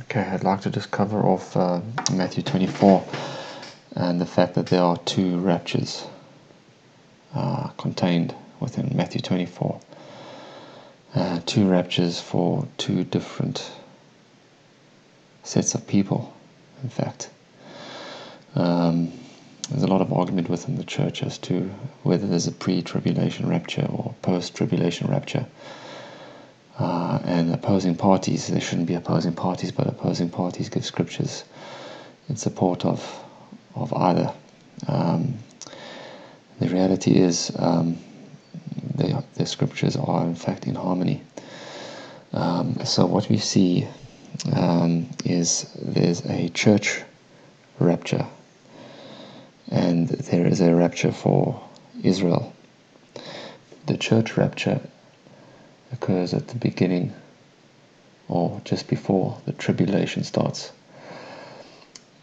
Okay, I'd like to just cover off Matthew 24 and the fact that there are two raptures contained within Matthew 24. Two raptures for two different sets of people, in fact. There's a lot of argument within the church as to whether there's a pre-tribulation rapture or post-tribulation rapture. And opposing parties, there shouldn't be opposing parties, but opposing parties give scriptures in support of either. The reality is the scriptures are in fact in harmony. So what we see is there's a church rapture and there is a rapture for Israel. The church rapture occurs at the beginning or just before the tribulation starts,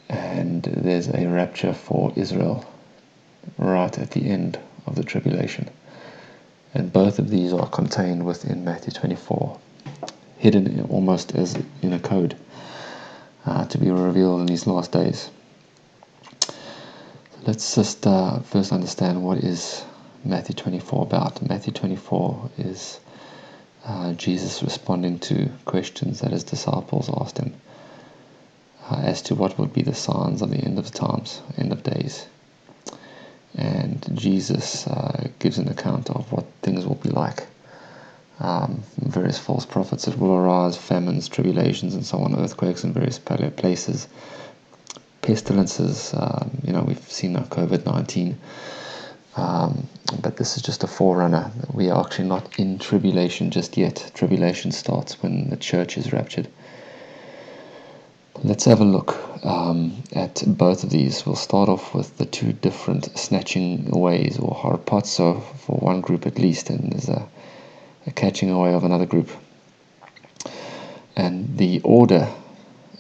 and there's a rapture for Israel right at the end of the tribulation, and both of these are contained within Matthew 24, hidden almost as in a code to be revealed in these last days. So let's just first understand what is Matthew 24 about. Matthew 24 is Jesus responding to questions that his disciples asked him as to what would be the signs of the end of the times, end of days. And Jesus gives an account of what things will be like. Various false prophets that will arise, famines, tribulations, and so on, earthquakes in various places, pestilences. We've seen COVID-19. But this is just a forerunner. We are actually not in tribulation just yet. Tribulation starts when the church is raptured. Let's have a look at both of these. We'll start off with the two different snatching aways, or harpazo for one group at least, and there's a catching away of another group. And the order,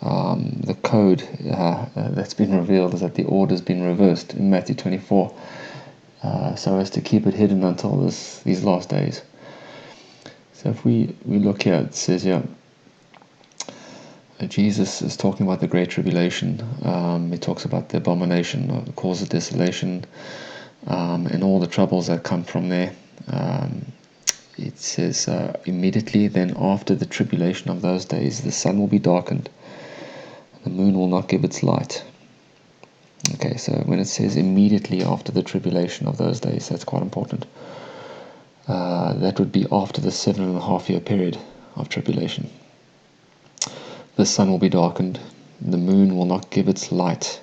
the code that's been revealed is that the order's been reversed in Matthew 24. So as to keep it hidden until these last days. So if we look here, it says here, Jesus is talking about the Great Tribulation. He talks about the abomination, the cause of desolation, and all the troubles that come from there. It says, immediately then after the tribulation of those days, the sun will be darkened, and the moon will not give its light. Okay, so when it says immediately after the tribulation of those days, that's quite important. That would be after the 7.5 year period of tribulation. The sun will be darkened, the moon will not give its light,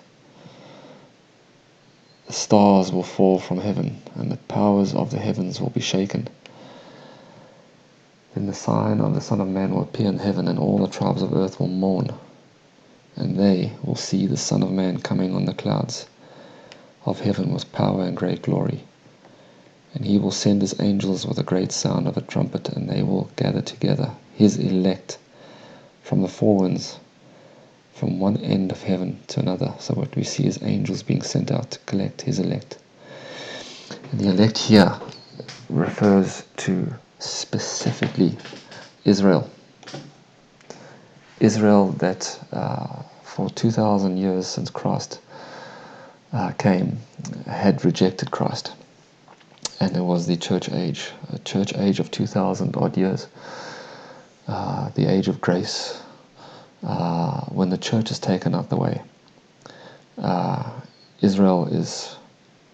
the stars will fall from heaven, and the powers of the heavens will be shaken. Then the sign of the Son of Man will appear in heaven, and all the tribes of earth will mourn. And they will see the Son of Man coming on the clouds of heaven with power and great glory. And he will send his angels with a great sound of a trumpet, and they will gather together his elect from the four winds, from one end of heaven to another. So what we see is angels being sent out to collect his elect. And the elect here refers to specifically Israel. Israel that for 2,000 years since Christ came had rejected Christ, and it was the church age, a church age of 2,000 odd years, the age of grace, when the church is taken out the way. Israel is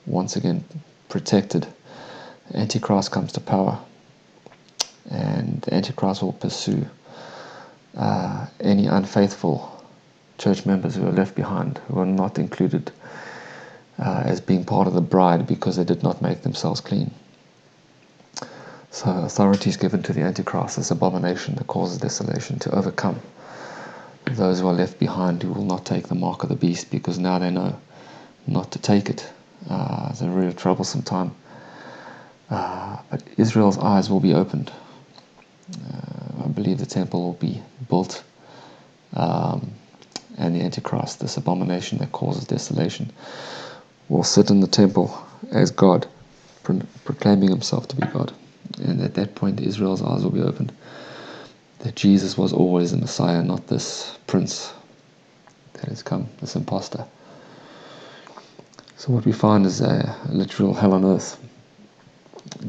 once again protected. Antichrist comes to power, and the Antichrist will pursue any unfaithful church members who are left behind, who are not included as being part of the bride because they did not make themselves clean. So authority is given to the Antichrist, this abomination that causes desolation, to overcome those who are left behind, who will not take the mark of the beast, because now they know not to take it. It's a really troublesome time. But Israel's eyes will be opened. I believe the temple will be built, and the Antichrist, this abomination that causes desolation, will sit in the temple as God, proclaiming himself to be God. And at that point, Israel's eyes will be opened. that Jesus was always the Messiah, not this prince that has come, this imposter. So what we find is a literal hell on earth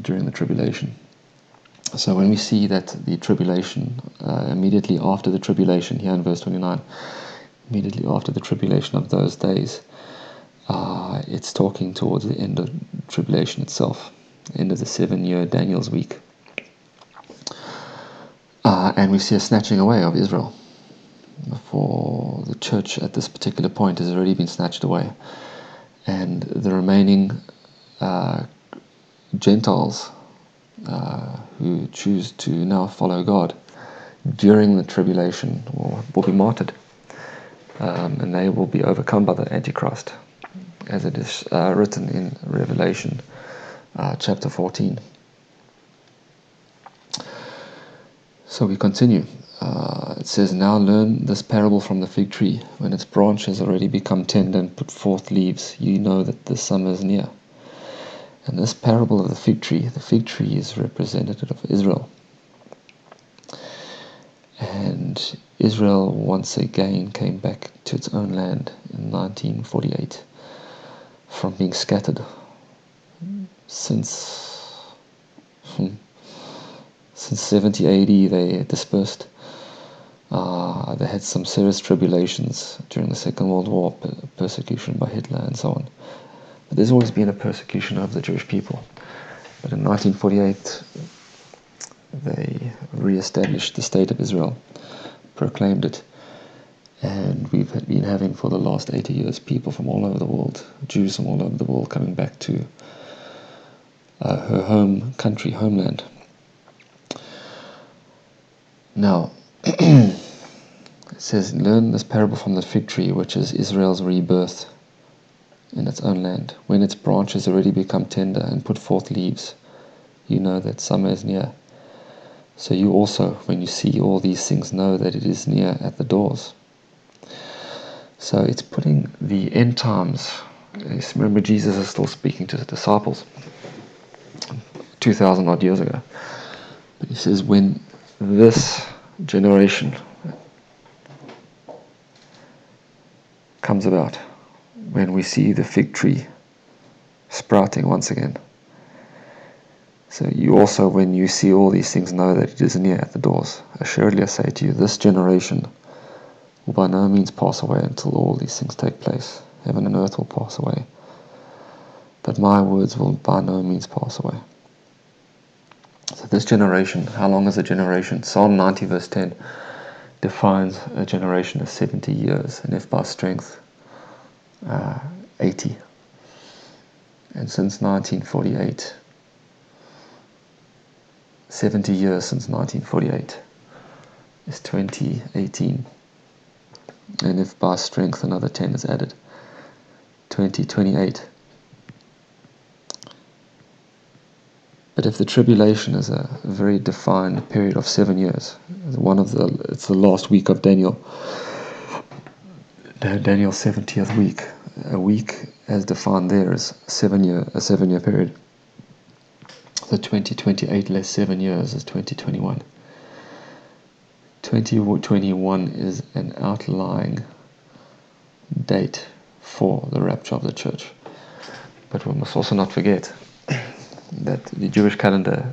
during the tribulation. So when we see that the tribulation, immediately after the tribulation, here in verse 29, immediately after the tribulation of those days, it's talking towards the end of tribulation itself, end of the 7-year Daniel's week. And we see a snatching away of Israel. For the church at this particular point has already been snatched away. And the remaining Gentiles who choose to now follow God during the tribulation will be martyred. And they will be overcome by the Antichrist, as it is written in Revelation chapter 14. So we continue. It says, "Now learn this parable from the fig tree. When its branch has already become tender and put forth leaves, you know that the summer is near." And this parable of the fig tree is representative of Israel. And Israel once again came back to its own land in 1948 from being scattered since 70 AD. They dispersed. They had some serious tribulations during the Second World War, persecution by Hitler and so on. But there's always been a persecution of the Jewish people. But in 1948, they re-established the State of Israel, proclaimed it, and we've been having for the last 80 years people from all over the world, Jews from all over the world, coming back to her home country, homeland. Now, it says, "Learn this parable from the fig tree, which is Israel's rebirth in its own land. When its branches already become tender and put forth leaves, you know that summer is near. So you also, when you see all these things, know that it is near at the doors." So it's putting the end times. Remember, Jesus is still speaking to the disciples 2,000 odd years ago. But he says, when this generation comes about, when we see the fig tree sprouting once again. So you also, when you see all these things, know that it is near at the doors. Assuredly I say to you, this generation will by no means pass away until all these things take place. Heaven and earth will pass away, but my words will by no means pass away. So this generation, how long is a generation? Psalm 90 verse 10 defines a generation as 70 years, and if by strength, 80. And since 1948, 70 years since 1948 is 2018. And if by strength another 10 is added, 2028. But if the tribulation is a very defined period of 7 years, it's the last week of Daniel's 70th week. A week as defined there is a 7-year period. So 2028 less 7 years is 2021. 2021 is an outlying date for the rapture of the church. But we must also not forget that the Jewish calendar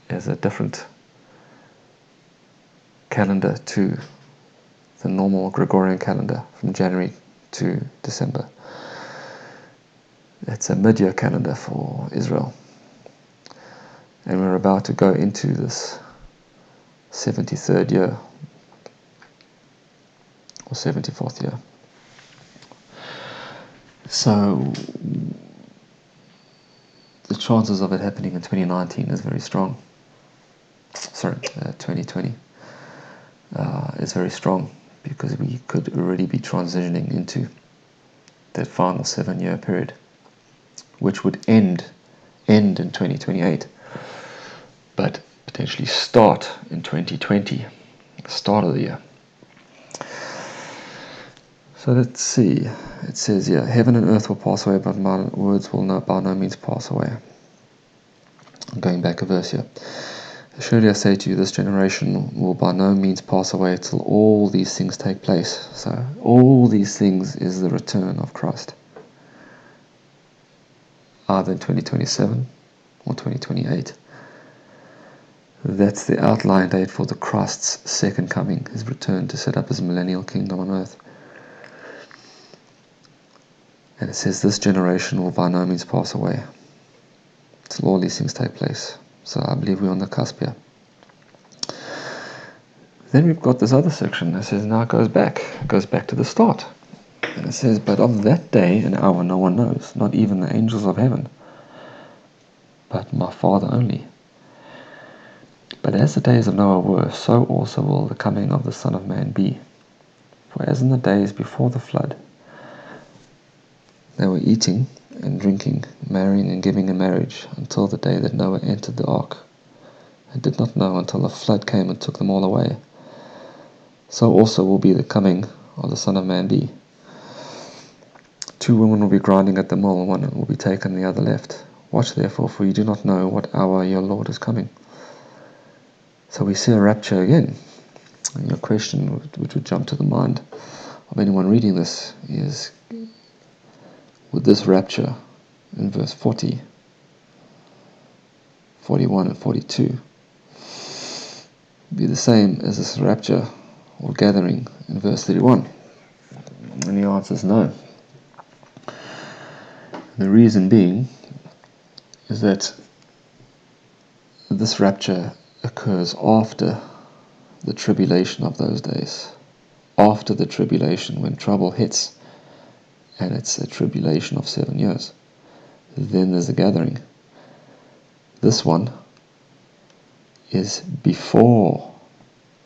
is a different calendar to the normal Gregorian calendar from January to December. It's a mid-year calendar for Israel. And we're about to go into this 73rd year or 74th year. So the chances of it happening in 2019 is very strong. 2020 is very strong, because we could already be transitioning into that final 7-year period, which would end in 2028, but potentially start in 2020, start of the year. So let's see. It says here, heaven and earth will pass away, but my words will by no means pass away. I'm going back a verse here. Surely I say to you, this generation will by no means pass away till all these things take place. So all these things is the return of Christ, either in 2027 or 2028. That's the outline date for the Christ's second coming, his return to set up his millennial kingdom on earth. And it says this generation will by no means pass away till all these things take place. So I believe we're on the cusp here. Then we've got this other section that says now it goes back to the start. And it says, but of that day and hour no one knows, not even the angels of heaven, but my Father only. But as the days of Noah were, so also will the coming of the Son of Man be. For as in the days before the flood, they were eating and drinking, marrying and giving in marriage, until the day that Noah entered the ark, and did not know until the flood came and took them all away. So also will be the coming of the Son of Man be. 2 women will be grinding at the mill, one will be taken, the other left. Watch therefore, for you do not know what hour your Lord is coming. So we see a rapture again. And your question, which would jump to the mind of anyone reading this, is would this rapture in verse 40, 41 and 42 be the same as this rapture or gathering in verse 31? And the answer is no. The reason being is that this rapture occurs after the tribulation of those days, after the tribulation when trouble hits, and it's a tribulation of 7 years. Then there's the gathering. This one is before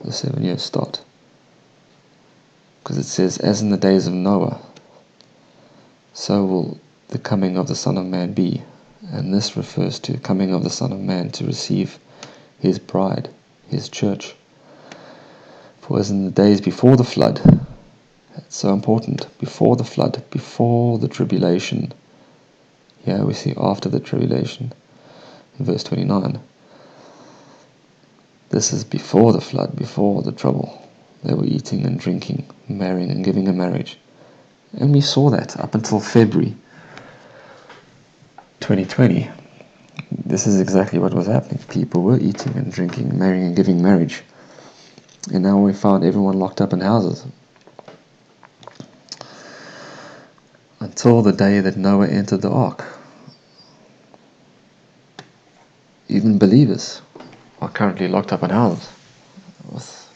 the 7 years start, because it says, as in the days of Noah, so will the coming of the Son of Man be. And this refers to the coming of the Son of Man to receive his bride, his church. For as in the days before the flood, it's so important, before the flood, before the tribulation. Here we see after the tribulation in verse 29. This is before the flood, before the trouble. They were eating and drinking, marrying and giving in marriage. And we saw that up until February 2020. This is exactly what was happening. People were eating and drinking, marrying and giving marriage. And now we found everyone locked up in houses. Until the day that Noah entered the ark. Even believers are currently locked up in houses with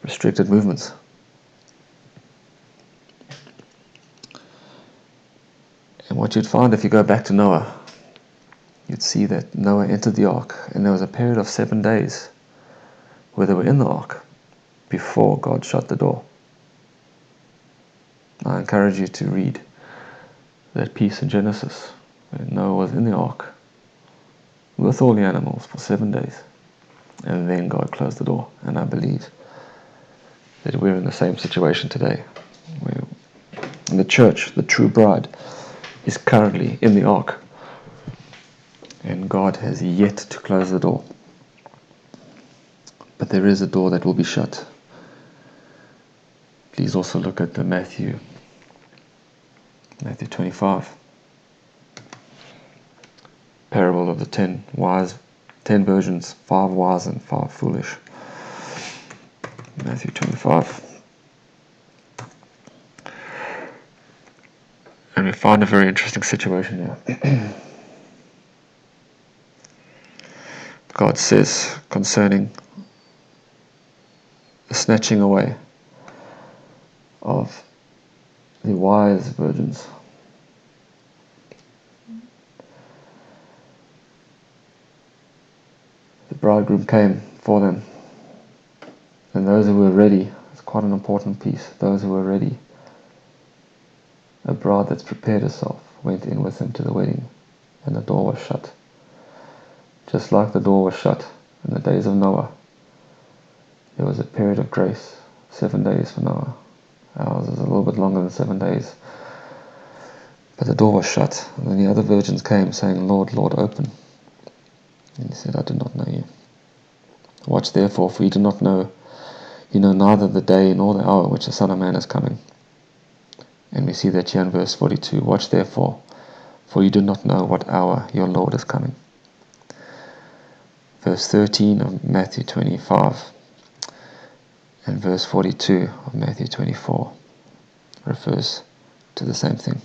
restricted movements. And what you'd find if you go back to Noah, you'd see that Noah entered the ark, and there was a period of 7 days where they were in the ark before God shut the door. I encourage you to read that piece in Genesis where Noah was in the ark with all the animals for 7 days, and then God closed the door. And I believe that we're in the same situation today, where the church, the true bride, is currently in the ark, and God has yet to close the door. But there is a door that will be shut. Please also look at the Matthew 25, parable of the 10 virgins, 5 wise and 5 foolish. Matthew 25. And we find a very interesting situation here. God says concerning the snatching away of the wise virgins. The bridegroom came for them, and those who were ready, it's quite an important piece, those who were ready, a bride that's prepared herself, went in with him to the wedding, and the door was shut. Just like the door was shut in the days of Noah, there was a period of grace, 7 days for Noah. Ours is a little bit longer than 7 days. But the door was shut, and then the other virgins came saying, Lord, Lord, open. And he said, I do not know you. Watch therefore, for you do not know, you know neither the day nor the hour which the Son of Man is coming. And we see that here in verse 42. Watch therefore, for you do not know what hour your Lord is coming. Verse 13 of Matthew 25 and verse 42 of Matthew 24 refers to the same thing.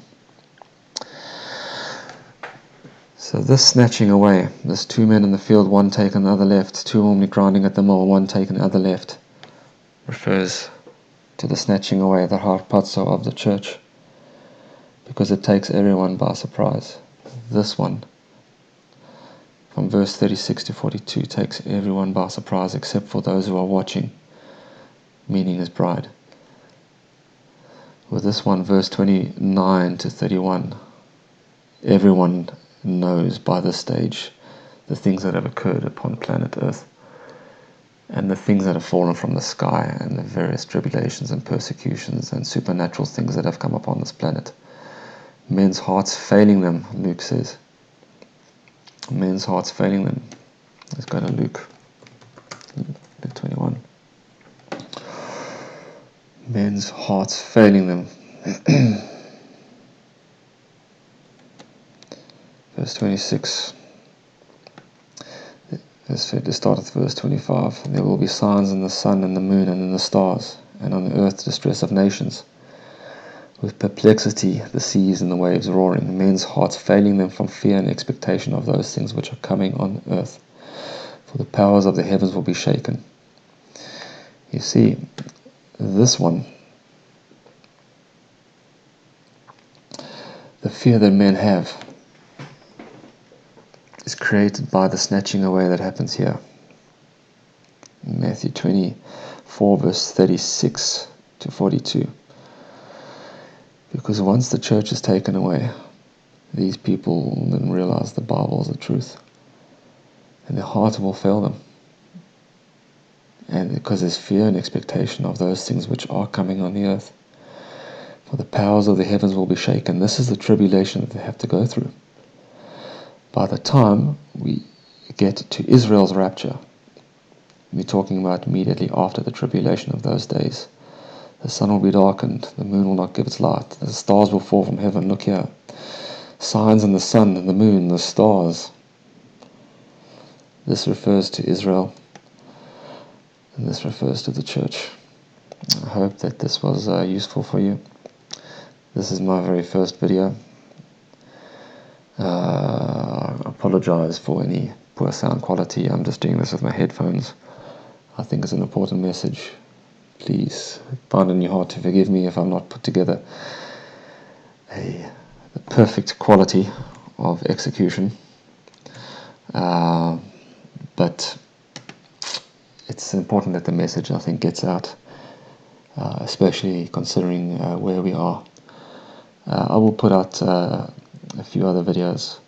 So this snatching away, this 2 men in the field, one taken, the other left, 2 only grinding at the mill, one taken, the other left, refers to the snatching away, the harpazo of the church, because it takes everyone by surprise. This one, from verse 36 to 42, takes everyone by surprise except for those who are watching, meaning his bride. With this one, verse 29 to 31, everyone knows by this stage the things that have occurred upon planet Earth and the things that have fallen from the sky and the various tribulations and persecutions and supernatural things that have come upon this planet. Men's hearts failing them, Luke says. Men's hearts failing them. Let's go to Luke 21. Men's hearts failing them. Verse 26. Let's start at verse 25. There will be signs in the sun and the moon and in the stars, and on the earth distress of nations, with perplexity the seas and the waves roaring, men's hearts failing them from fear and expectation of those things which are coming on earth. For the powers of the heavens will be shaken. You see, this one, the fear that men have, is created by the snatching away that happens here. In Matthew 24, verse 36 to 42. Because once the church is taken away, these people will then realize the Bible is the truth. And their hearts will fail them. And because there's fear and expectation of those things which are coming on the earth. For the powers of the heavens will be shaken. This is the tribulation that they have to go through. By the time we get to Israel's rapture, we're talking about immediately after the tribulation of those days. The sun will be darkened, the moon will not give its light, the stars will fall from heaven. Look here. Signs in the sun and the moon, the stars. This refers to Israel, and this refers to the church. I hope that this was useful for you. This is my very first video. I apologize for any poor sound quality. I'm just doing this with my headphones. I think it's an important message. Please find in your heart to forgive me if I'm not put together the perfect quality of execution. But it's important that the message, I think, gets out, especially considering where we are. I will put out a few other videos,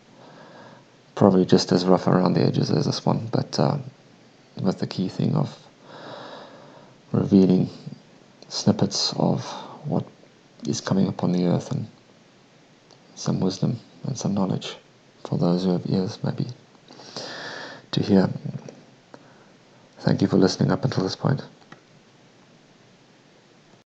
probably just as rough around the edges as this one, but with the key thing of revealing snippets of what is coming upon the earth and some wisdom and some knowledge for those who have ears maybe to hear. Thank you for listening up until this point.